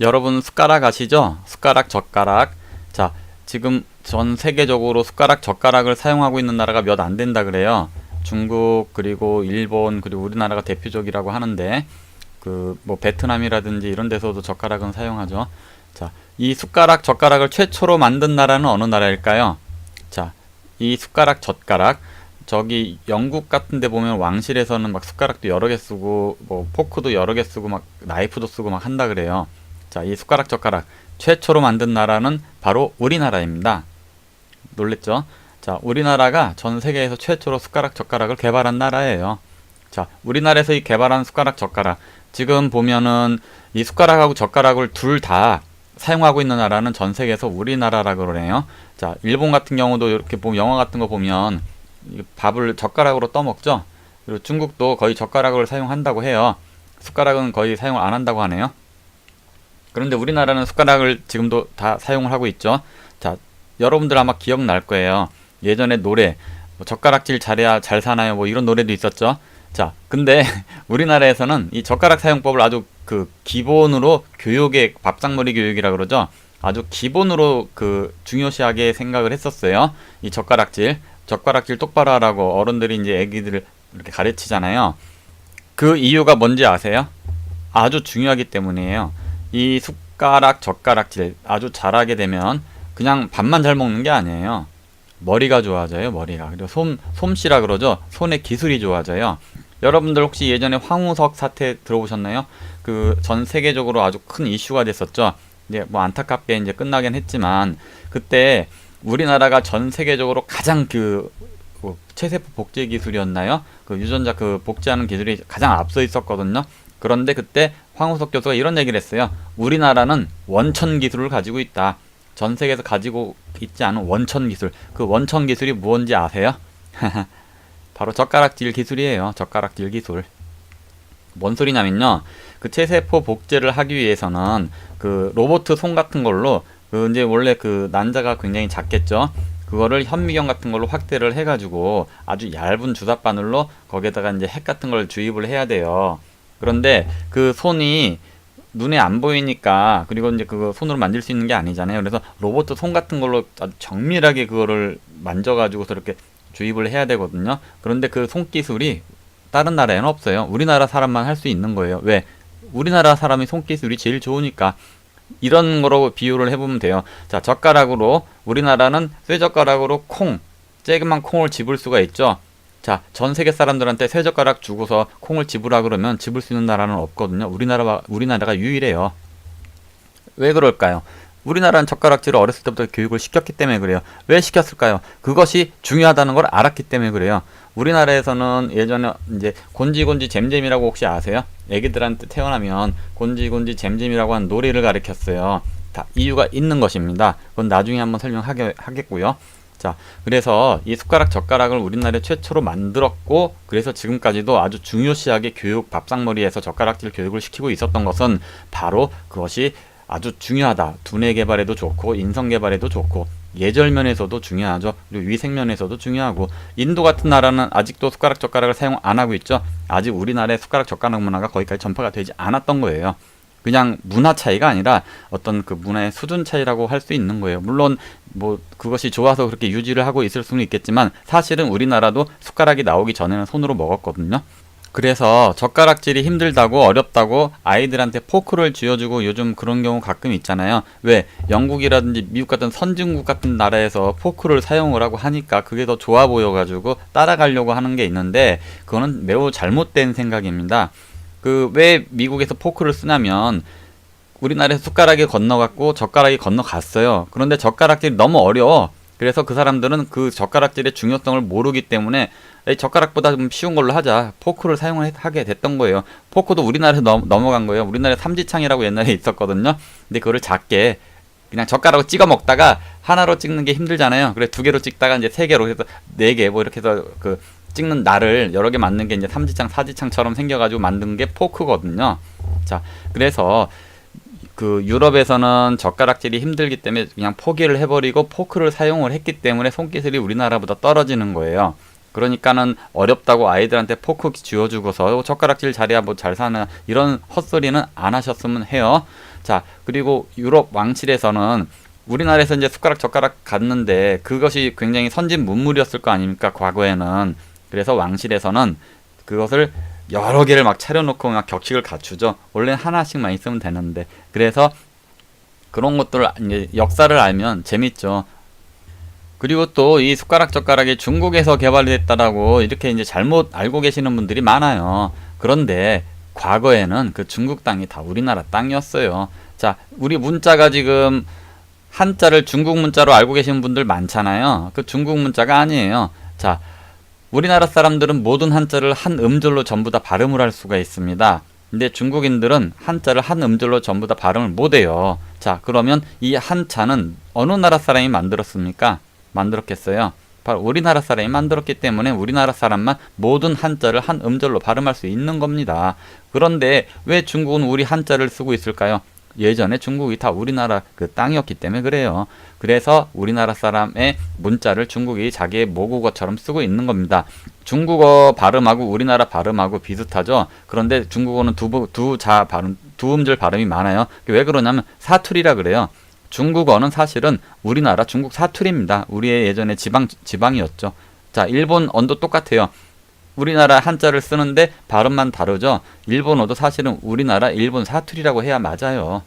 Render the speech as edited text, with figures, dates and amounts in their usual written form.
여러분 숟가락 아시죠? 숟가락, 젓가락. 자, 지금 전 세계적으로 숟가락, 젓가락을 사용하고 있는 나라가 몇 안 된다 그래요. 중국, 그리고 일본, 그리고 우리나라가 대표적이라고 하는데, 뭐 베트남이라든지 이런 데서도 젓가락은 사용하죠. 자, 이 숟가락, 젓가락을 최초로 만든 나라는 어느 나라일까요? 자, 이 숟가락, 젓가락. 저기 영국 같은 데 보면 왕실에서는 막 숟가락도 여러 개 쓰고 뭐 포크도 여러 개 쓰고 막 나이프도 쓰고 막 한다 그래요. 자, 이 숟가락 젓가락 최초로 만든 나라는 바로 우리나라입니다. 놀랬죠? 자, 우리나라가 전 세계에서 최초로 숟가락 젓가락을 개발한 나라예요. 자, 우리나라에서 이 개발한 숟가락 젓가락 지금 보면은 이 숟가락하고 젓가락을 둘 다 사용하고 있는 나라는 전 세계에서 우리나라라고 그러네요. 자, 일본 같은 경우도 이렇게 보면 영화 같은 거 보면 밥을 젓가락으로 떠먹죠. 그리고 중국도 거의 젓가락을 사용한다고 해요. 숟가락은 거의 사용을 안 한다고 하네요. 그런데 우리나라는 숟가락을 지금도 다 사용을 하고 있죠. 자, 여러분들 아마 기억날 거예요. 예전에 노래 뭐 젓가락질 잘해야 잘 사나요 뭐 이런 노래도 있었죠. 자, 근데 우리나라에서는 이 젓가락 사용법을 아주 기본으로 교육의 밥상머리 교육이라 그러죠. 아주 기본으로 중요시하게 생각을 했었어요. 이 젓가락질 똑바로 하라고 어른들이 이제 애기들을 이렇게 가르치잖아요. 그 이유가 뭔지 아세요? 아주 중요하기 때문이에요. 이 숟가락, 젓가락질 아주 잘하게 되면 그냥 밥만 잘 먹는 게 아니에요. 머리가 좋아져요, 머리가. 그리고 솜씨라 그러죠. 손의 기술이 좋아져요. 여러분들 혹시 예전에 황우석 사태 들어보셨나요? 전 세계적으로 아주 큰 이슈가 됐었죠. 이제 뭐 안타깝게 이제 끝나긴 했지만 그때 우리나라가 전 세계적으로 가장 체세포 복제 기술이었나요? 유전자 복제하는 기술이 가장 앞서 있었거든요. 그런데 그때 황우석 교수가 이런 얘기를 했어요. 우리나라는 원천 기술을 가지고 있다. 전 세계에서 가지고 있지 않은 원천 기술. 그 원천 기술이 무엇인지 아세요? 바로 젓가락질 기술이에요. 젓가락질 기술. 뭔 소리냐면요. 체세포 복제를 하기 위해서는 로봇 손 같은 걸로 이제 원래 난자가 굉장히 작겠죠. 그거를 현미경 같은 걸로 확대를 해가지고 아주 얇은 주사 바늘로 거기에다가 이제 핵 같은 걸 주입을 해야 돼요. 그런데 손이 눈에 안 보이니까 그리고 이제 손으로 만질 수 있는 게 아니잖아요. 그래서 로봇 손 같은 걸로 아주 정밀하게 그거를 만져가지고서 이렇게 주입을 해야 되거든요. 그런데 손기술이 다른 나라에는 없어요. 우리나라 사람만 할 수 있는 거예요. 왜? 우리나라 사람이 손기술이 제일 좋으니까. 이런 거로 비유를 해보면 돼요. 자, 젓가락으로 우리나라는 쇠젓가락으로 쬐그만 콩을 집을 수가 있죠. 자, 전 세계 사람들한테 쇠젓가락 주고서 콩을 집으라 그러면 집을 수 있는 나라는 없거든요. 우리나라가 유일해요. 왜 그럴까요? 우리나라는 젓가락질을 어렸을 때부터 교육을 시켰기 때문에 그래요. 왜 시켰을까요? 그것이 중요하다는 걸 알았기 때문에 그래요. 우리나라에서는 예전에 이제 곤지곤지 잼잼이라고 혹시 아세요? 애기들한테 태어나면 곤지곤지 잼잼이라고 하는 놀이를 가르쳤어요. 다 이유가 있는 것입니다. 그건 나중에 한번 설명하겠고요. 자, 그래서 이 숟가락 젓가락을 우리나라에 최초로 만들었고, 그래서 지금까지도 아주 중요시하게 밥상머리에서 젓가락질 교육을 시키고 있었던 것은 바로 그것이 아주 중요하다. 두뇌 개발에도 좋고 인성 개발에도 좋고 예절면에서도 중요하죠. 그리고 위생면에서도 중요하고 인도 같은 나라는 아직도 숟가락 젓가락을 사용 안 하고 있죠. 아직 우리나라의 숟가락 젓가락 문화가 거기까지 전파가 되지 않았던 거예요. 그냥 문화 차이가 아니라 어떤 문화의 수준 차이라고 할 수 있는 거예요. 물론 뭐 그것이 좋아서 그렇게 유지를 하고 있을 수는 있겠지만 사실은 우리나라도 숟가락이 나오기 전에는 손으로 먹었거든요. 그래서 젓가락질이 힘들다고 어렵다고 아이들한테 포크를 쥐어주고 요즘 그런 경우 가끔 있잖아요. 왜? 영국이라든지 미국 같은 선진국 같은 나라에서 포크를 사용을 하고 하니까 그게 더 좋아 보여가지고 따라가려고 하는 게 있는데 그거는 매우 잘못된 생각입니다. 왜 미국에서 포크를 쓰냐면 우리나라에서 숟가락이 건너갔고 젓가락이 건너갔어요. 그런데 젓가락질이 너무 어려워. 그래서 그 사람들은 젓가락질의 중요성을 모르기 때문에 젓가락보다 좀 쉬운 걸로 하자. 포크를 사용하게 됐던 거예요. 포크도 우리나라에서 넘어간 거예요. 우리나라에 삼지창이라고 옛날에 있었거든요. 근데 그거를 작게 그냥 젓가락으로 찍어 먹다가 하나로 찍는 게 힘들잖아요. 그래 2개로 찍다가 이제 3개로 해서 4개 뭐 이렇게 해서 찍는 날을 여러 개 만든 게 이제 삼지창, 사지창처럼 생겨가지고 만든 게 포크거든요. 자, 그래서 유럽에서는 젓가락질이 힘들기 때문에 그냥 포기를 해버리고 포크를 사용을 했기 때문에 손기술이 우리나라보다 떨어지는 거예요. 그러니까는 어렵다고 아이들한테 포크 쥐어주고서 젓가락질 잘해야 뭐 잘 사나 이런 헛소리는 안 하셨으면 해요. 자, 그리고 유럽 왕실에서는 우리나라에서 이제 숟가락 젓가락 갔는데 그것이 굉장히 선진 문물이었을 거 아닙니까? 과거에는. 그래서 왕실에서는 그것을 여러 개를 막 차려놓고 막 격식을 갖추죠. 원래 하나씩만 있으면 되는데. 그래서 그런 것들을 이제 역사를 알면 재밌죠. 그리고 또 이 숟가락 젓가락이 중국에서 개발됐다라고 이렇게 이제 잘못 알고 계시는 분들이 많아요. 그런데 과거에는 그 중국 땅이 다 우리나라 땅이었어요. 자, 우리 문자가 지금 한자를 중국 문자로 알고 계시는 분들 많잖아요. 그 중국 문자가 아니에요. 자, 우리나라 사람들은 모든 한자를 한 음절로 전부 다 발음을 할 수가 있습니다. 근데 중국인들은 한자를 한 음절로 전부 다 발음을 못해요. 자, 그러면 이 한자는 어느 나라 사람이 만들었습니까? 만들었겠어요? 바로 우리나라 사람이 만들었기 때문에 우리나라 사람만 모든 한자를 한 음절로 발음할 수 있는 겁니다. 그런데 왜 중국은 우리 한자를 쓰고 있을까요? 예전에 중국이 다 우리나라 그 땅이었기 때문에 그래요. 그래서 우리나라 사람의 문자를 중국이 자기의 모국어처럼 쓰고 있는 겁니다. 중국어 발음하고 우리나라 발음하고 비슷하죠. 그런데 중국어는 두 음절 발음이 많아요. 왜 그러냐면 사투리라 그래요. 중국어는 사실은 우리나라 중국 사투리입니다. 우리의 예전에 지방이었죠. 자, 일본 언도 똑같아요. 우리나라 한자를 쓰는데 발음만 다르죠. 일본어도 사실은 우리나라 일본 사투리라고 해야 맞아요.